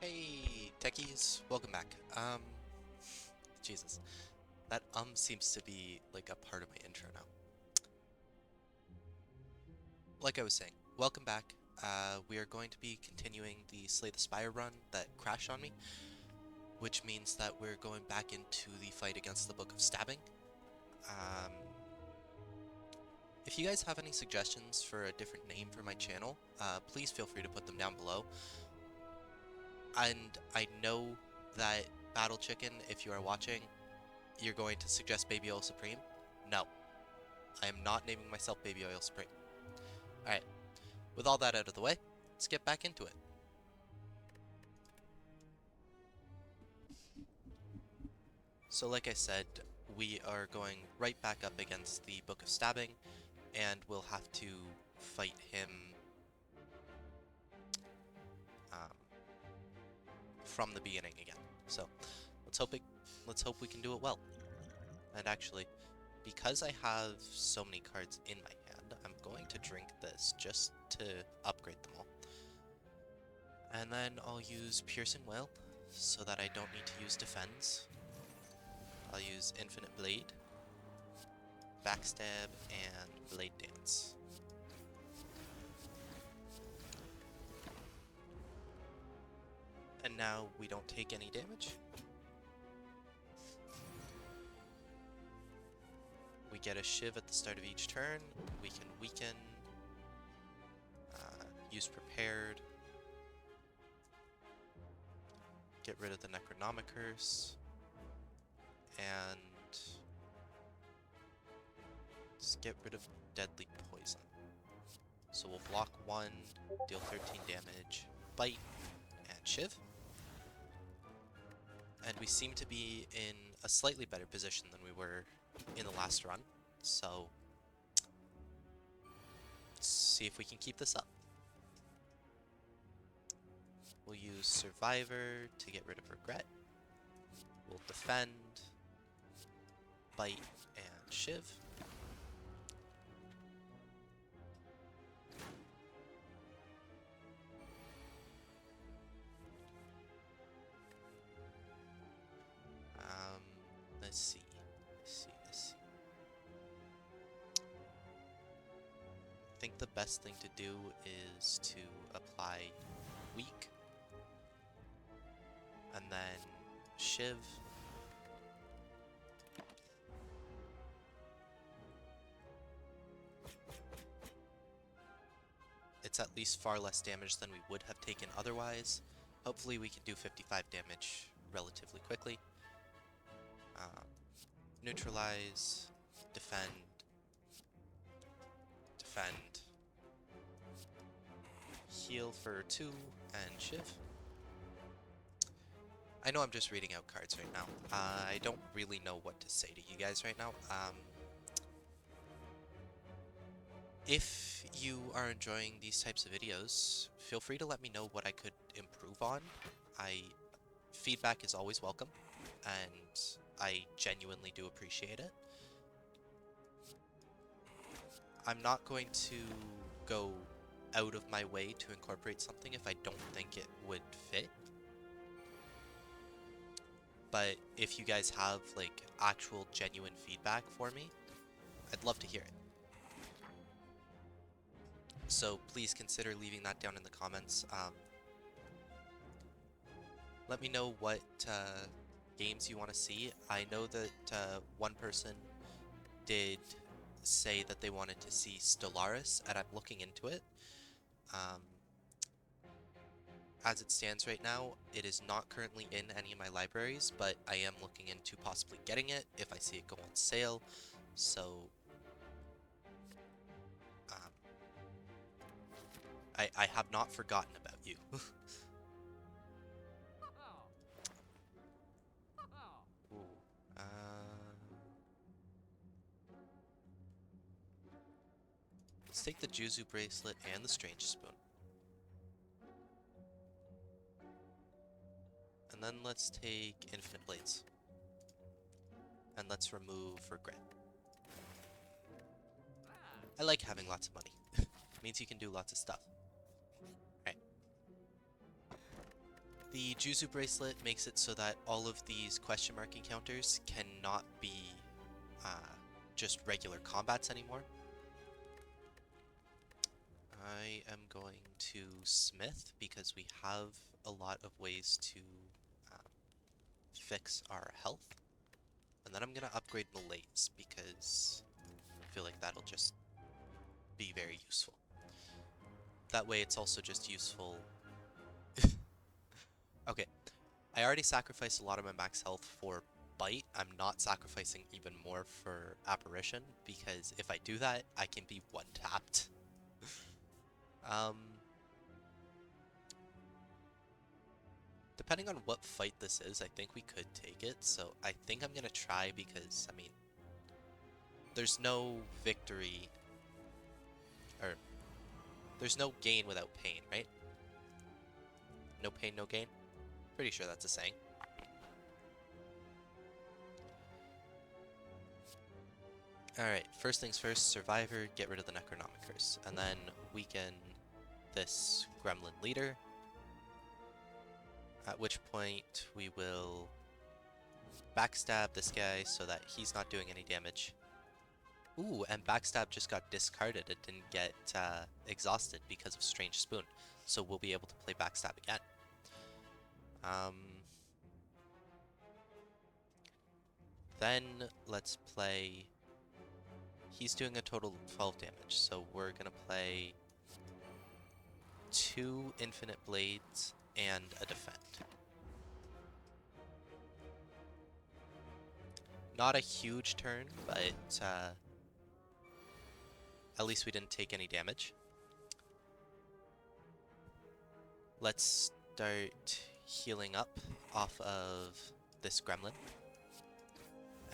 Hey, techies, welcome back. Jesus, that seems to be like a part of my intro now. Like I was saying, welcome back. We are going to be continuing the Slay the Spire run that crashed on me, which means that we're going back into the fight against the Book of Stabbing. Um, if you guys have any suggestions for a different name for my channel, please feel free to put them down below. And I know that Battle Chicken, if you are watching, you're going to suggest Baby Oil Supreme. No, I am not naming myself Baby Oil Supreme. Alright, with all that out of the way, let's get back into it. So like I said, we are going right back up against the Book of Stabbing, and we'll have to fight him um, from the beginning again. So let's hope we can do it well. And actually, because I have so many cards in my hand, I'm going to drink this just to upgrade them all. And then I'll use Piercing Wail so that I don't need to use Defense. I'll use Infinite Blade, Backstab, and Blade Dance. And now we don't take any damage. We get a Shiv at the start of each turn. We can weaken, use Prepared, get rid of the Necronomicurse, and just get rid of Deadly Poison. So we'll block 1, deal 13 damage, bite, and Shiv. And we seem to be in a slightly better position than we were in the last run, so let's see if we can keep this up. We'll use Survivor to get rid of Regret. We'll defend, bite, and Shiv. Let's see. I think the best thing to do is to apply Weak, and then Shiv. It's at least far less damage than we would have taken otherwise. Hopefully we can do 55 damage relatively quickly. Neutralize, defend, heal for 2, and Shiv. I know I'm just reading out cards right now. I don't really know what to say to you guys right now. If you are enjoying these types of videos, feel free to let me know what I could improve on. Feedback is always welcome, and I genuinely do appreciate it. I'm not going to go out of my way to incorporate something if I don't think it would fit. But if you guys have like actual genuine feedback for me, I'd love to hear it. So please consider leaving that down in the comments. Let me know what games you want to see. I know that one person did say that they wanted to see Stellaris, and I'm looking into it. As it stands right now, it is not currently in any of my libraries, but I am looking into possibly getting it if I see it go on sale. So I have not forgotten about you. Let's take the Juzu bracelet and the Strange Spoon. And then let's take Infinite Blades. And let's remove Regret. I like having lots of money. It means you can do lots of stuff. Alright. The Juzu bracelet makes it so that all of these question mark encounters cannot be uh, just regular combats anymore. I am going to smith because we have a lot of ways to fix our health. And then I'm going to upgrade malaise because I feel like that'll just be very useful. That way it's also just useful. Okay, I already sacrificed a lot of my max health for bite. I'm not sacrificing even more for apparition because if I do that, I can be one-tapped. Depending on what fight this is, I think we could take it. So I think I'm gonna try because, I mean, there's no victory, or there's no gain without pain, right? No pain, no gain? Pretty sure that's a saying. Alright, first things first, Survivor, get rid of the Necronomicers, and then weaken this Gremlin leader, at which point we will backstab this guy so that he's not doing any damage. Ooh, and backstab just got discarded. It didn't get exhausted because of Strange Spoon, so we'll be able to play backstab again. Then let's play... He's doing a total of 12 damage, so we're gonna play 2 Infinite Blades and a Defend. Not a huge turn, but at least we didn't take any damage. Let's start healing up off of this gremlin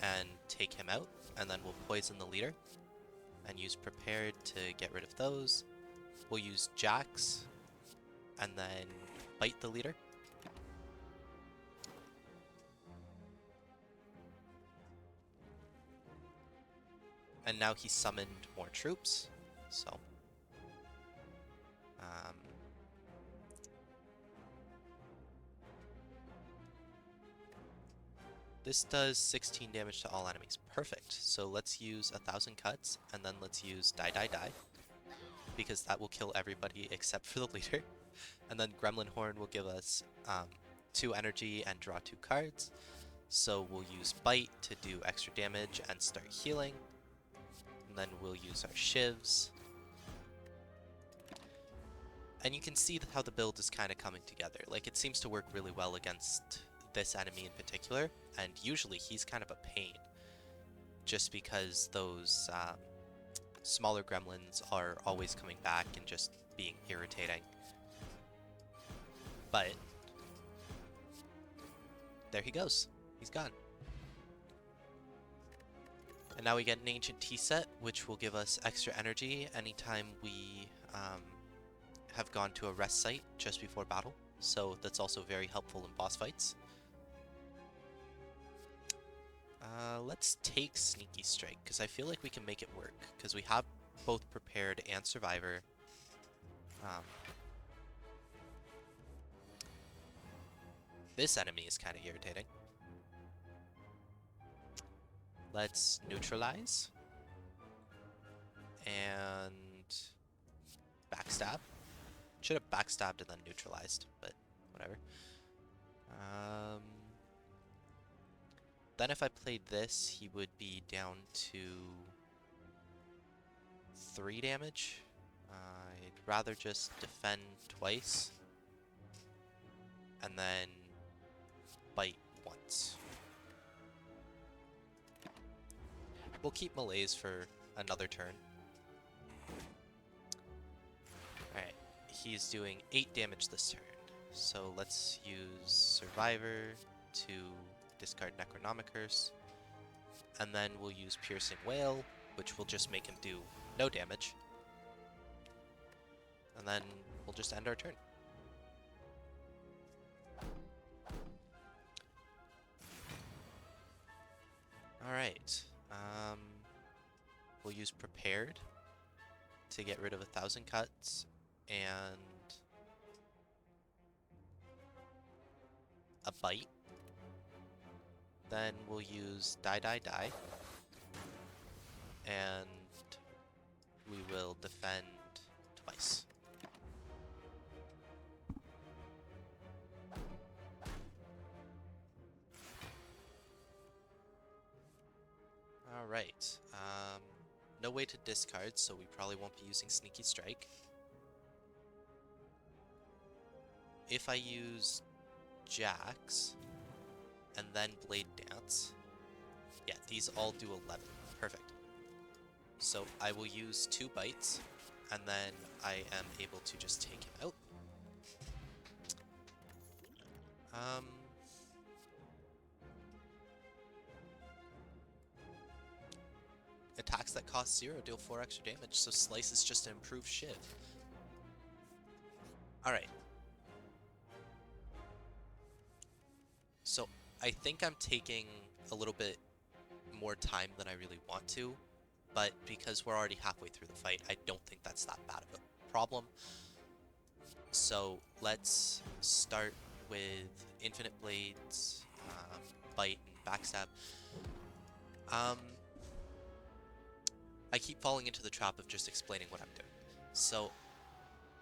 and take him out, and then we'll poison the leader and use prepared to get rid of those. We'll use Jax and then bite the leader. And now he summoned more troops, so this does 16 damage to all enemies. Perfect. So let's use 1,000 cuts, and then let's use die, die, die, because that will kill everybody except for the leader. And then Gremlin Horn will give us 2 energy and draw 2 cards. So we'll use Bite to do extra damage and start healing. And then we'll use our shivs. And you can see how the build is kind of coming together. Like, it seems to work really well against this enemy in particular, and usually he's kind of a pain, just because those smaller gremlins are always coming back and just being irritating. But there he goes. He's gone. And now we get an Ancient Tea set, which will give us extra energy anytime we have gone to a rest site just before battle. So that's also very helpful in boss fights. Let's take Sneaky Strike, because I feel like we can make it work, because we have both Prepared and Survivor. This enemy is kind of irritating. Let's neutralize. And backstab. Should have backstabbed and then neutralized, but whatever. Then if I played this, he would be down to 3 damage. I'd rather just defend twice and then bite once. We'll keep malaise for another turn. Alright, he's doing 8 damage this turn. So let's use Survivor to discard Necronomicers, and then we'll use Piercing Wail, which will just make him do no damage, and then we'll just end our turn. Alright, we'll use Prepared to get rid of 1,000 cuts, and a bite. Then we'll use die, die, die. And we will defend twice. Alright. No way to discard, so we probably won't be using Sneaky Strike. If I use Jacks and then Blade Dance, yeah, these all do 11. Perfect. So I will use 2 bites, and then I am able to just take him out. Attacks that cost 0 deal 4 extra damage, so Slice is just an improved Shiv. Alright. So I think I'm taking a little bit more time than I really want to, but because we're already halfway through the fight, I don't think that's that bad of a problem. So let's start with Infinite Blades, Bite, and Backstab. I keep falling into the trap of just explaining what I'm doing. So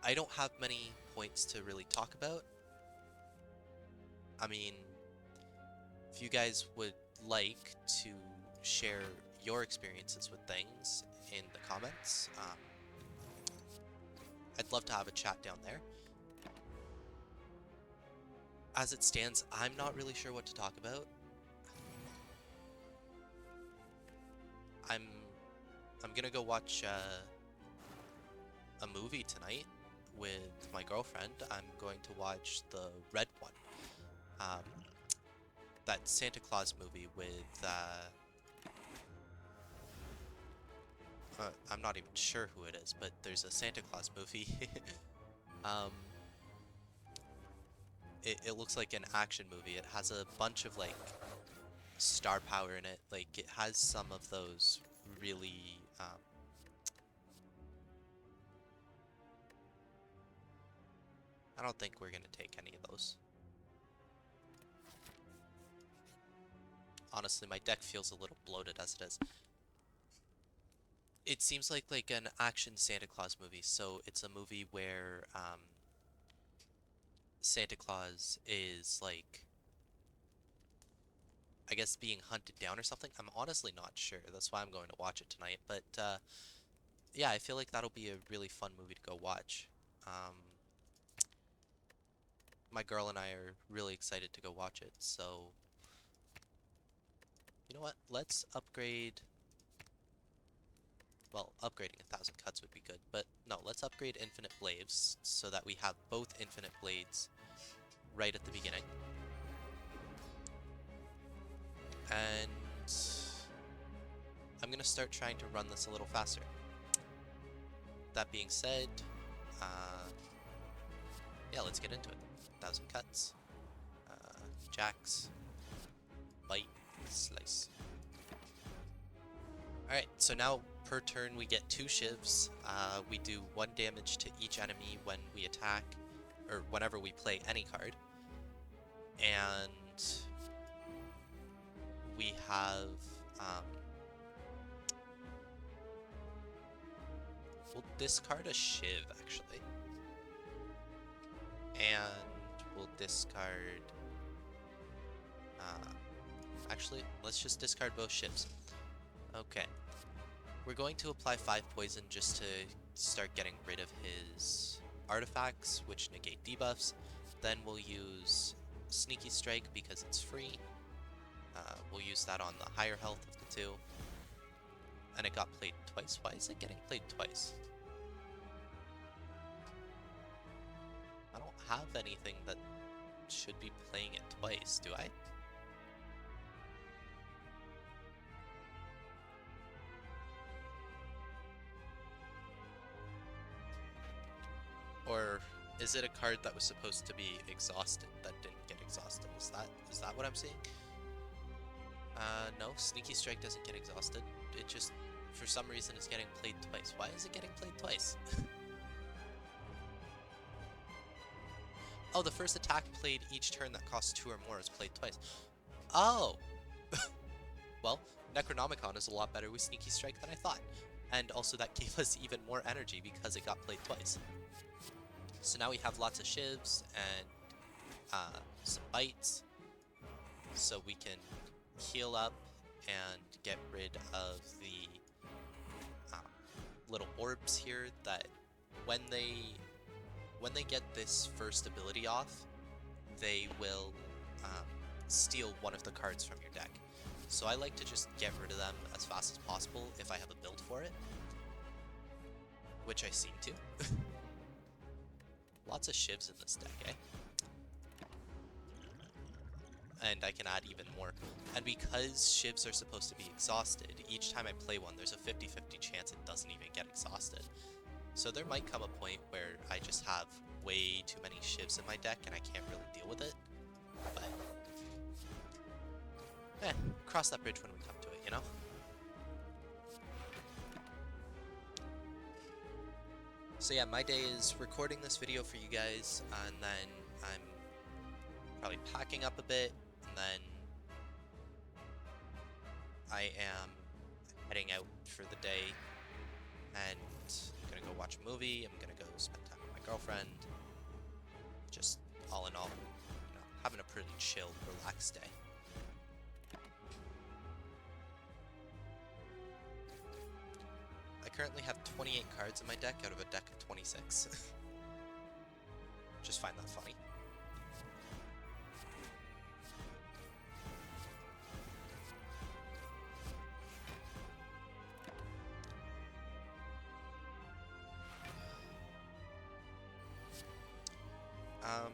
I don't have many points to really talk about. I mean, if you guys would like to share your experiences with things in the comments, I'd love to have a chat down there. As it stands, I'm not really sure what to talk about. I'm gonna go watch a movie tonight with my girlfriend. I'm going to watch the Red one. That Santa Claus movie with I'm not even sure who it is, but there's a Santa Claus movie. It looks like an action movie. It has a bunch of like star power in it. Like it has some of those really I don't think we're gonna take any of those. Honestly, my deck feels a little bloated as it is. It seems like an action Santa Claus movie, so it's a movie where Santa Claus is like, I guess, being hunted down or something. I'm honestly not sure. That's why I'm going to watch it tonight. But yeah, I feel like that'll be a really fun movie to go watch. My girl and I are really excited to go watch it, so you know what? Let's upgrade. Well, upgrading 1,000 cuts would be good, but no, let's upgrade Infinite Blades so that we have both Infinite Blades right at the beginning. And I'm gonna start trying to run this a little faster. That being said, yeah, let's get into it. 1,000 cuts, Jacks, Bite, Slice. Alright, so now per turn we get 2 shivs. We do 1 damage to each enemy when we attack, or whenever we play any card. And we have, we'll discard a shiv, actually. And we'll discard, actually, let's just discard both shivs. Okay. We're going to apply 5 poison just to start getting rid of his artifacts, which negate debuffs. Then we'll use Sneaky Strike because it's free. We'll use that on the higher health of the 2. And it got played twice. Why is it getting played twice? I don't have anything that should be playing it twice, do I? Or is it a card that was supposed to be exhausted that didn't get exhausted? Is that what I'm seeing? No, Sneaky Strike doesn't get exhausted. It just, for some reason, is getting played twice. Why is it getting played twice? Oh, the first attack played each turn that costs 2 or more is played twice. Oh! Well, Necronomicon is a lot better with Sneaky Strike than I thought. And also that gave us even more energy because it got played twice. So now we have lots of shivs and some bites. So we can heal up and get rid of the little orbs here that when they get this first ability off, they will steal one of the cards from your deck. So I like to just get rid of them as fast as possible if I have a build for it, which I seem to. Lots of shivs in this deck, eh? And I can add even more. And because shivs are supposed to be exhausted, each time I play one, there's a 50-50 chance it doesn't even get exhausted. So there might come a point where I just have way too many shivs in my deck and I can't really deal with it. But, cross that bridge when we come to it, you know? So yeah, my day is recording this video for you guys, and then I'm probably packing up a bit, and then I am heading out for the day, and I'm gonna go watch a movie, I'm gonna go spend time with my girlfriend, just all in all, you know, having a pretty chill, relaxed day. I currently have 28 cards in my deck out of a deck of 26. Just find that funny. Um...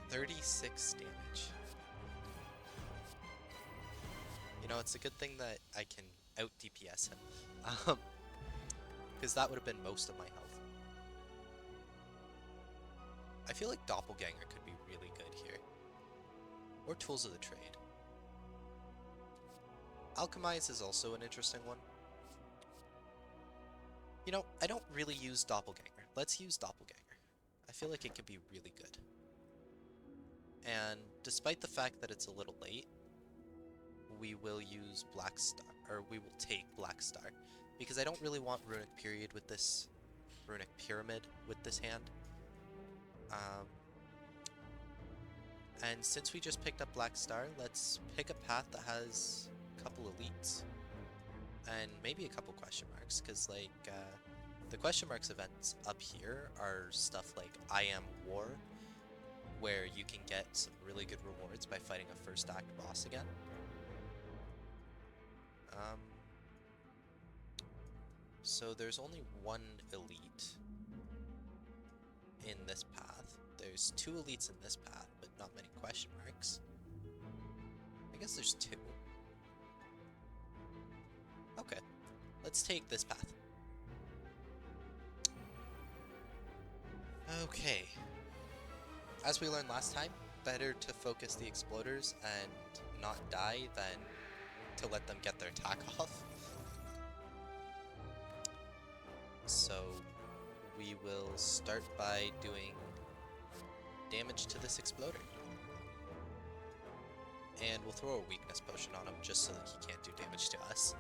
36 damage. You know, it's a good thing that I can out DPS him. Because that would have been most of my health. I feel like Doppelganger could be really good here. Or Tools of the Trade. Alchemize is also an interesting one. You know, I don't really use Doppelganger. Let's use Doppelganger. I feel like it could be really good. And despite the fact that it's a little late, we will use Black Star, or we will take Black Star, because I don't really want Runic Period with this, Runic Pyramid with this hand. And since we just picked up Black Star, let's pick a path that has a couple elites, and maybe a couple question marks, because like, the question marks events up here are stuff like I Am War, where you can get some really good rewards by fighting a first act boss again. So there's only one elite in this path. There's 2 elites in this path, but not many question marks. I guess there's 2. Okay, let's take this path. Okay. As we learned last time, better to focus the exploders and not die than to let them get their attack off. So we will start by doing damage to this exploder. And we'll throw a weakness potion on him just so that he can't do damage to us.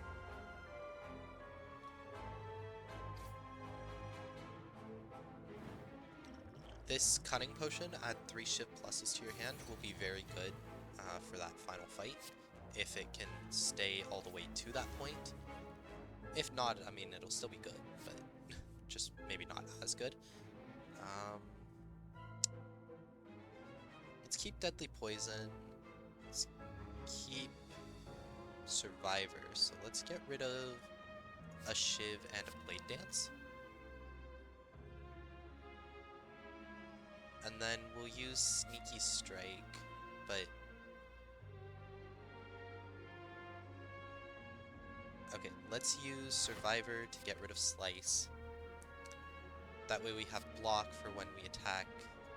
This Cunning Potion, add 3 shift pluses to your hand, will be very good for that final fight, if it can stay all the way to that point. If not, I mean, it'll still be good, but just maybe not as good. Let's keep Deadly Poison. Let's keep Survivor. So let's get rid of a Shiv and a Blade Dance. And then we'll use Sneaky Strike, but... Okay, let's use Survivor to get rid of Slice. That way we have block for when we attack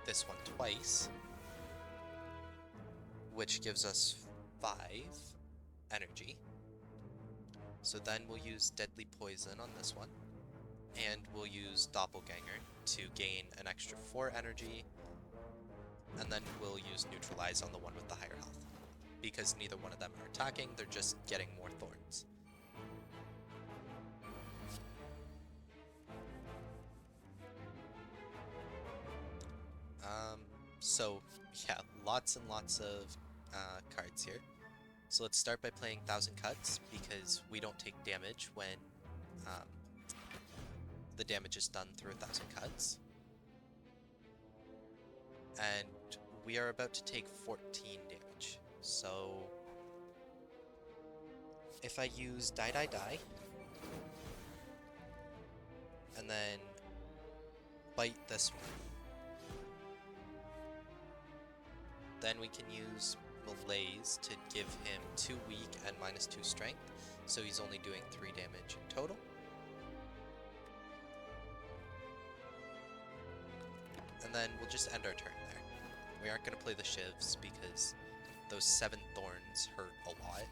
this one twice, which gives us 5 energy. So then we'll use Deadly Poison on this one. And we'll use Doppelganger to gain an extra 4 energy. And then we'll use Neutralize on the one with the higher health. Because neither one of them are attacking, they're just getting more thorns. So yeah, lots and lots of cards here. So let's start by playing 1000 Cuts, because we don't take damage when the damage is done through 1000 Cuts. And we are about to take 14 damage. So if I use Die Die Die, and then bite this one, then we can use Malaise to give him 2 weak and -2 strength, so he's only doing 3 damage in total. And then we'll just end our turn there. We aren't going to play the shivs because those 7 thorns hurt a lot.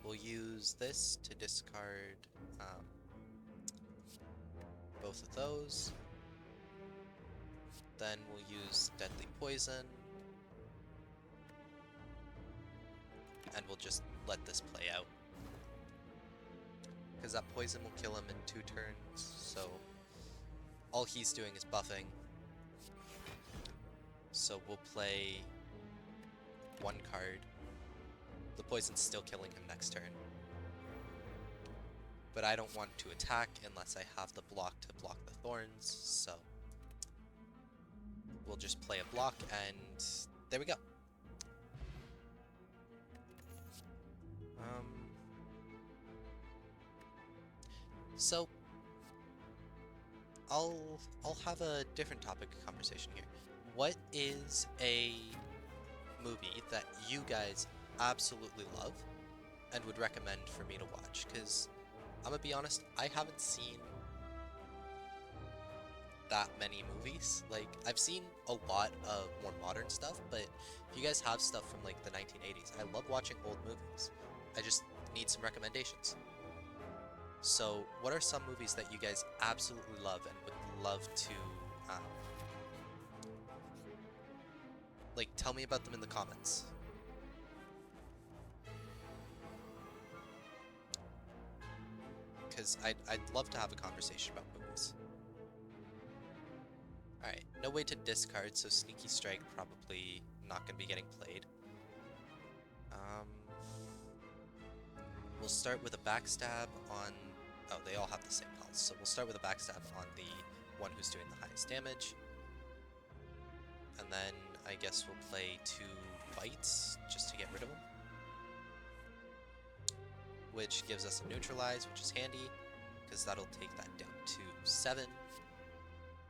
We'll use this to discard both of those. Then we'll use Deadly Poison. And we'll just let this play out. Because that poison will kill him in 2 turns, so all he's doing is buffing. So we'll play 1 card. The poison's still killing him next turn. But I don't want to attack unless I have the block to block the thorns, so we'll just play a block, and there we go. So I'll have a different topic of conversation here. What is a movie that you guys absolutely love and would recommend for me to watch? Because I'm gonna be honest, I haven't seen that many movies. Like, I've seen a lot of more modern stuff, but if you guys have stuff from like the 1980s, I love watching old movies. I just need some recommendations. So what are some movies that you guys absolutely love and would love to like, tell me about them in the comments. Because I'd love to have a conversation about movies. Alright, no way to discard, so Sneaky Strike probably not going to be getting played. We'll start with a backstab on... Oh, they all have the same health, so we'll start with a backstab on the one who's doing the highest damage. And then I guess we'll play 2 bites just to get rid of them. Which gives us a neutralize, which is handy, because that'll take that down to 7.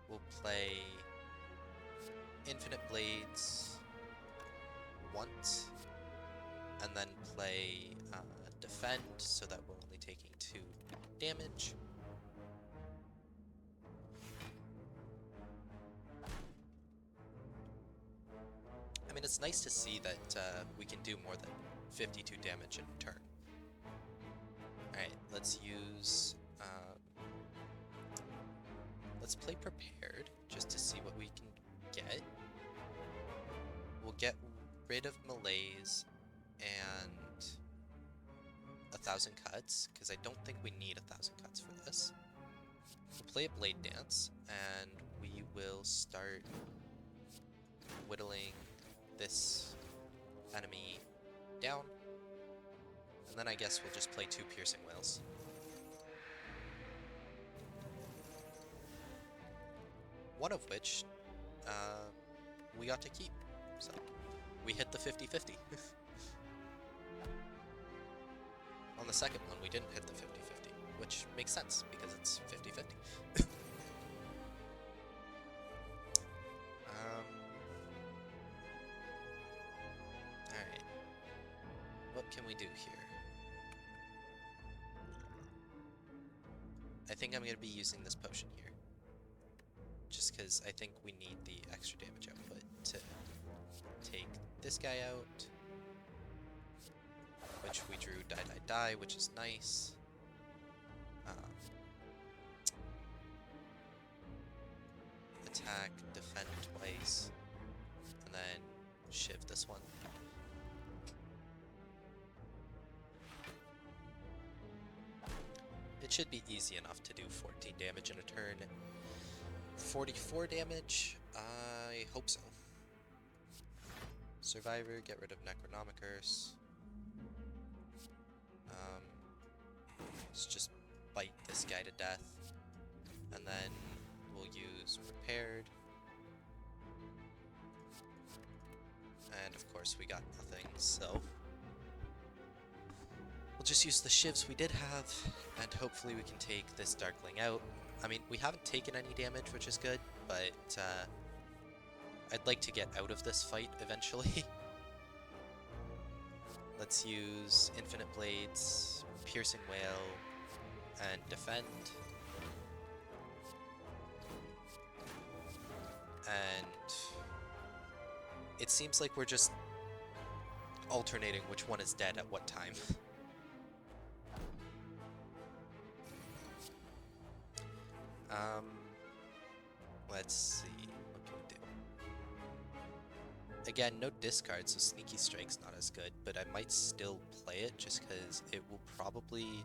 We'll play Infinite Blades once, and then play Defend, so that we're only taking 2 damage. I mean, it's nice to see that we can do more than 52 damage in a turn. Alright, let's use... let's play Prepared, just to see what we can get. We'll get rid of Malaise and 1,000 Cuts, because I don't think we need 1,000 Cuts for this. We'll play a Blade Dance, and we will start whittling this enemy down. And then I guess we'll just play 2 Piercing Wails. One of which we got to keep, so we hit the 50-50. On the second one, we didn't hit the 50-50, which makes sense, because it's 50-50. Alright. What can we do here? I think I'm going to be using this potion here. Just because I think we need the extra damage output to take this guy out. which we drew die, die, die, which is nice. Attack, defend twice, and then shiv this one. It should be easy enough to do 14 damage in a turn. 44 damage? I hope so. Survivor, get rid of Necronomicurse. Let's just bite this guy to death. And then we'll use Prepared. And of course we got nothing, so we'll just use the shivs we did have, and hopefully we can take this Darkling out. I mean, we haven't taken any damage, which is good, but I'd like to get out of this fight eventually. Let's use Infinite Blades, Piercing Wail, and Defend. And it seems like we're just alternating which one is dead at what time. Let's see, what can we do? Again, no discard, so Sneaky Strike's not as good, but I might still play it just because it will probably,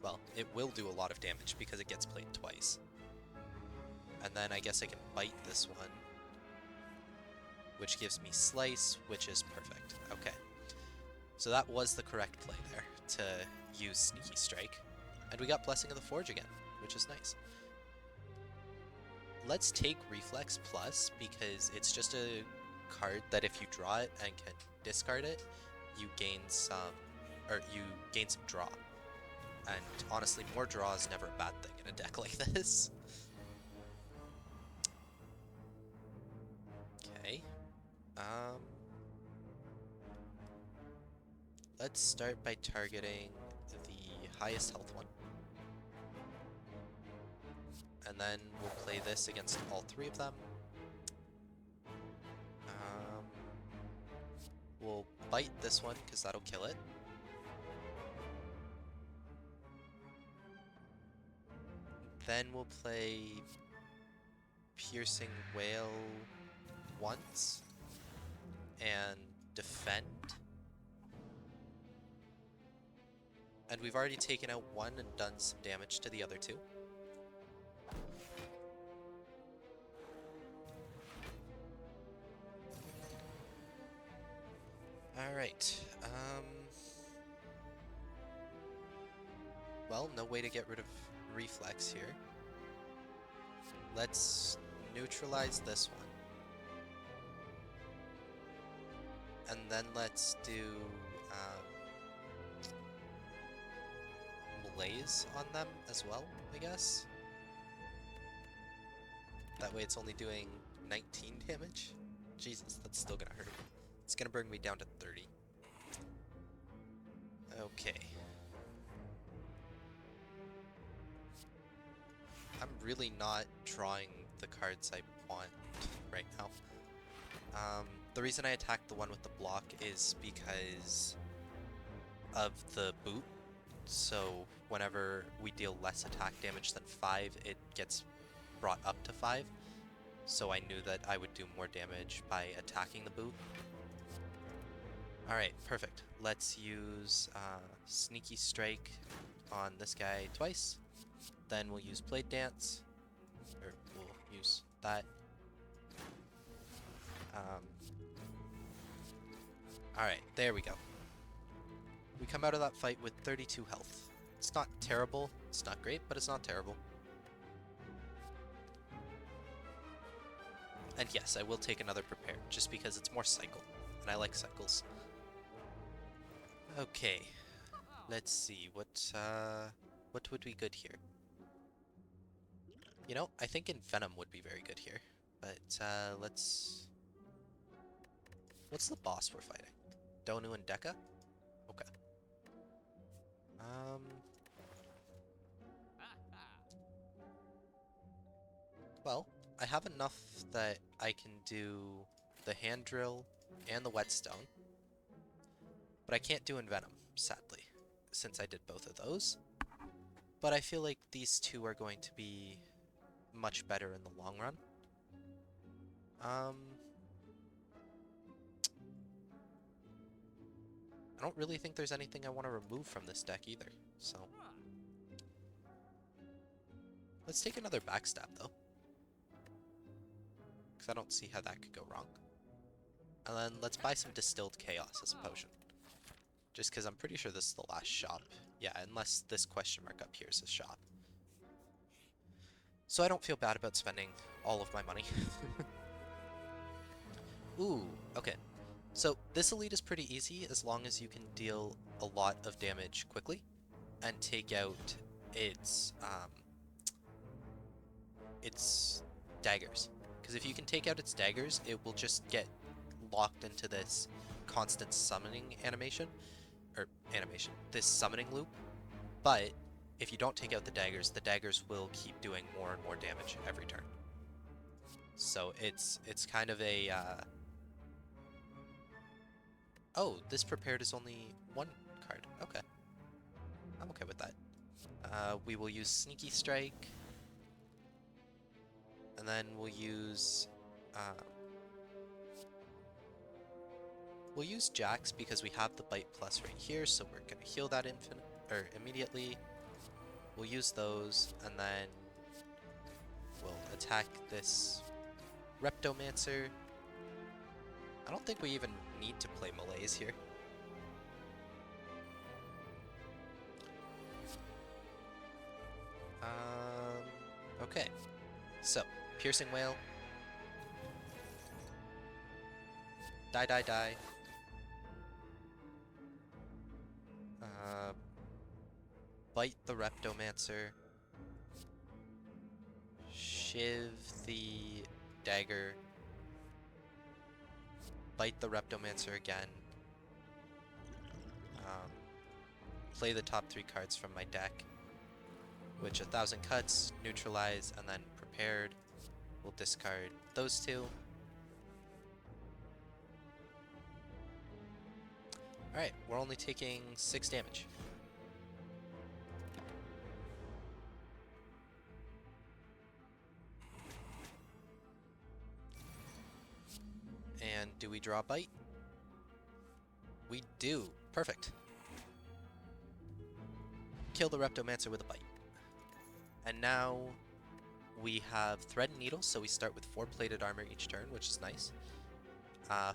well, it will do a lot of damage because it gets played twice. And then I guess I can bite this one, which gives me Slice, which is perfect. Okay. So that was the correct play there, to use Sneaky Strike. And we got Blessing of the Forge again, which is nice. Let's take Reflex Plus, because it's just a card that if you draw it and can discard it, you gain some, draw. And honestly, more draw is never a bad thing in a deck like this. Okay. Let's start by targeting the highest health one. And then we'll play this against all three of them. We'll bite this one, because that'll kill it. Then we'll play Piercing Wail once, and defend. And we've already taken out one and done some damage to the other two. Alright, well, no way to get rid of Reflex here. Let's neutralize this one. And then let's do Malaise on them as well, I guess. That way it's only doing 19 damage. Jesus, that's still gonna hurt. It's gonna bring me down to 30. Okay. I'm really not drawing the cards I want right now. The reason I attacked the one with the block is because of the boot. So whenever we deal less attack damage than 5, it gets brought up to 5. So I knew that I would do more damage by attacking the boot. Alright, perfect. Let's use Sneaky Strike on this guy twice. Then we'll use Blade Dance. Or we'll use that. Alright, there we go. We come out of that fight with 32 health. It's not terrible, it's not great, but it's not terrible. And yes, I will take another Prepare, just because it's more cycle, and I like cycles. Okay, let's see, what would be good here? You know, I think Envenom would be very good here, but what's the boss we're fighting? Donu and Deka? Okay. Well, I have enough that I can do the Hand Drill and the Whetstone, but I can't do Envenom. sadly, since I did both of those. But I feel like these two are going to be much better in the long run. I don't really think there's anything I want to remove from this deck either, so... Let's take another backstab, though. Because I don't see how that could go wrong. And then let's buy some Distilled Chaos as a potion. Just because I'm pretty sure this is the last shop. Yeah, unless this question mark up here is a shop. So I don't feel bad about spending all of my money. Ooh, okay. So this elite is pretty easy as long as you can deal a lot of damage quickly and take out its daggers. Because if you can take out its daggers, it will just get locked into this constant summoning animation, this summoning loop. But if you don't take out the daggers will keep doing more and more damage every turn. So it's kind of a oh, this prepared is only one card. Okay. I'm okay with that. We will use Sneaky Strike. And then we'll use Jax because we have the Bite Plus right here, so we're gonna heal that immediately. We'll use those, and then we'll attack this Reptomancer. I don't think we even need to play Malaise here. Okay. So, Piercing Wail. Die. Bite the Reptomancer. Shiv the dagger. Bite the Reptomancer again. Play the top 3 cards from my deck, which 1,000 cuts, neutralize, and then prepared. We'll discard those 2. Alright, we're only taking 6 damage. And do we draw Bite? We do. Perfect. Kill the Reptomancer with a Bite. And now we have Thread and Needle, so we start with 4 plated armor each turn, which is nice.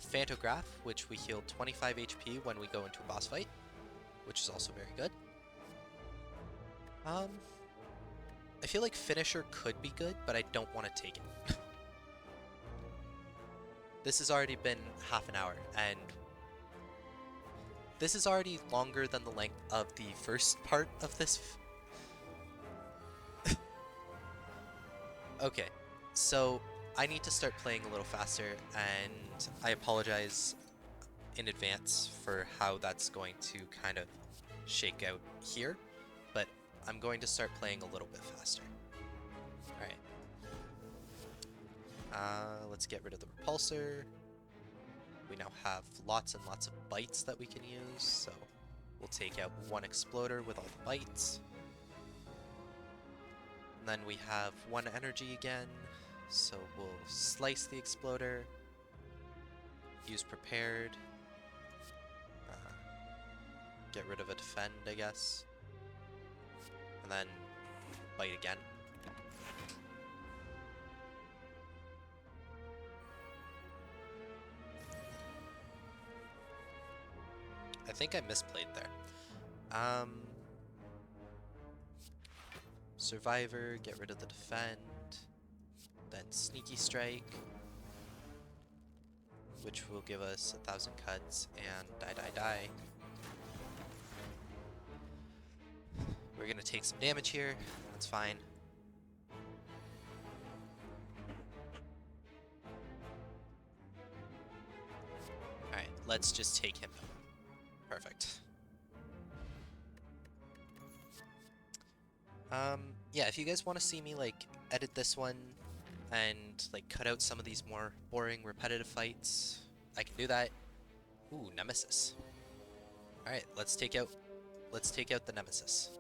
Phantograph, which we heal 25 HP when we go into a boss fight, which is also very good. I feel like Finisher could be good, but I don't want to take it. This has already been half an hour, and this is already longer than the length of the first part of this. Okay, so I need to start playing a little faster, and I apologize in advance for how that's going to kind of shake out here, but I'm going to start playing a little bit faster. Alright. Let's get rid of the repulsor. We now have lots and lots of bites that we can use, so we'll take out 1 exploder with all the bites. And then we have 1 energy again, so we'll slice the exploder, use prepared, get rid of a defend, I guess, and then bite again. I think I misplayed there. Survivor, get rid of the defend, then Sneaky Strike, which will give us 1,000 cuts, and die. We're gonna take some damage here, that's fine. Alright, let's just take him out. Perfect. Yeah, if you guys want to see me, like, edit this one and, like, cut out some of these more boring, repetitive fights, I can do that. Ooh, Nemesis. Alright, let's take out the Nemesis.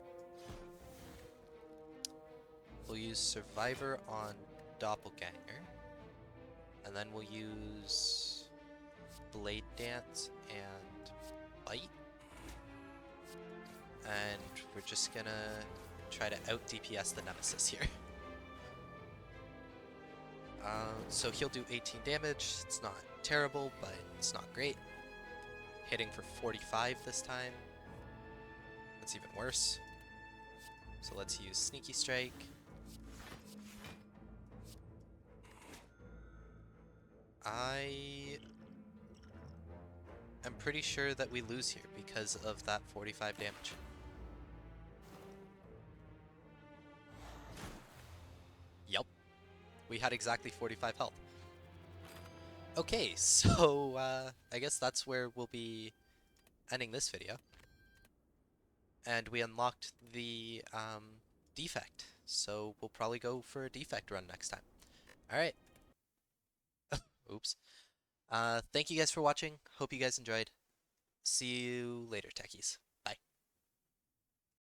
We'll use Survivor on Doppelganger. And then we'll use Blade Dance and Bite. And we're just gonna try to out DPS the Nemesis here. So he'll do 18 damage. It's not terrible, but it's not great. Hitting for 45 this time. That's even worse. So let's use Sneaky Strike. I am pretty sure that we lose here because of that 45 damage. Yep. We had exactly 45 health. Okay, so I guess that's where we'll be ending this video. And we unlocked the defect, so we'll probably go for a defect run next time. Alright. Oops. Thank you guys for watching. Hope you guys enjoyed. See you later, techies.